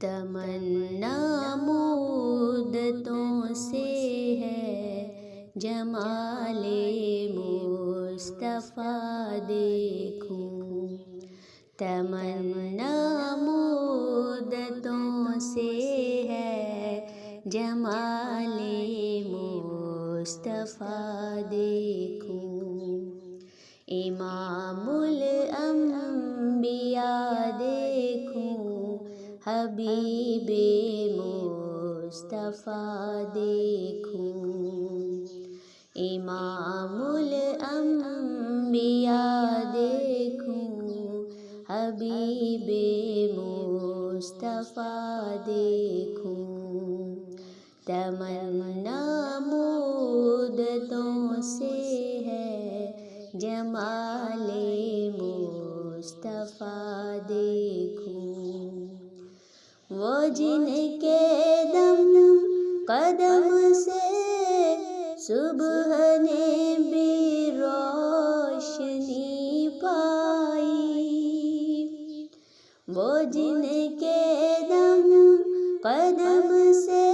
تمنا مدتوں سے ہے جمال مصطفیٰ دیکھوں، تمنا مدتوں سے ہے جمال مصطفیٰ دیکھوں، امام الانبیاء دیکھوں، حبیب مصطفیٰ دیکھوں، امام الانبیاء دیکھوں، حبیب مصطفیٰ دیکھوں، تمنا مدتوں سے ہے جمال مصطفیٰ دیکھوں، وہ جن کے دم قدم سے صبح نے بھی روشنی پائی، وہ جن کے دم قدم سے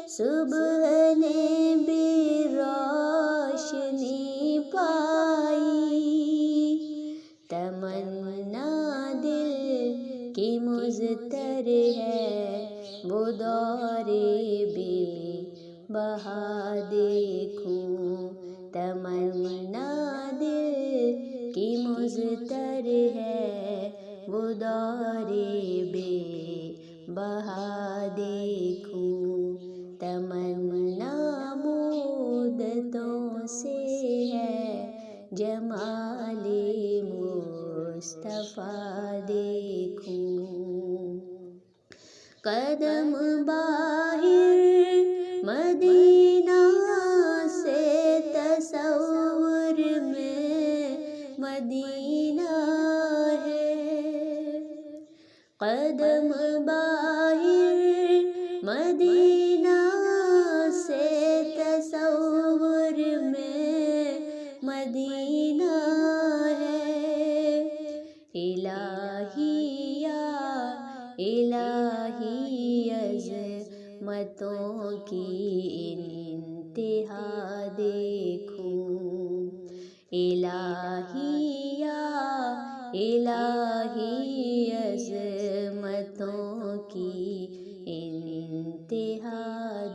صبح نے بھی روشنی پائی، تمنا دل کی مضطر ہے وہ دور بے بہا دیکھوں، تمنا دل کی مضطر ہے وہ دور بے بہا دیکھوں، تمنا مدتوں سے ہے جمال مصطفیٰ دیکھوں، قدم باہر مدینہ سے تصور میں مدینہ ہے، قدم باہر مدینہ سے تصور میں مدینہ ہے، الہی یا الہی عظمتوں کی انتہا دیکھوں، الہی یا الہی عظمتوں کی انتہا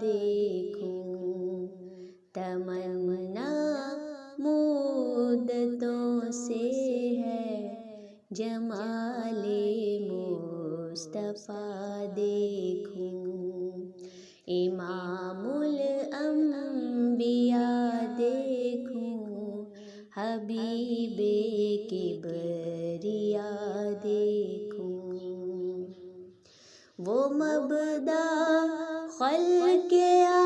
دیکھوں، تمنا مدتوں سے ہے جمال مصطفیٰ دیکھوں، امام الانبیاء دیکھوں، حبیب کبریاء دیکھوں، وہ مبدأ خلق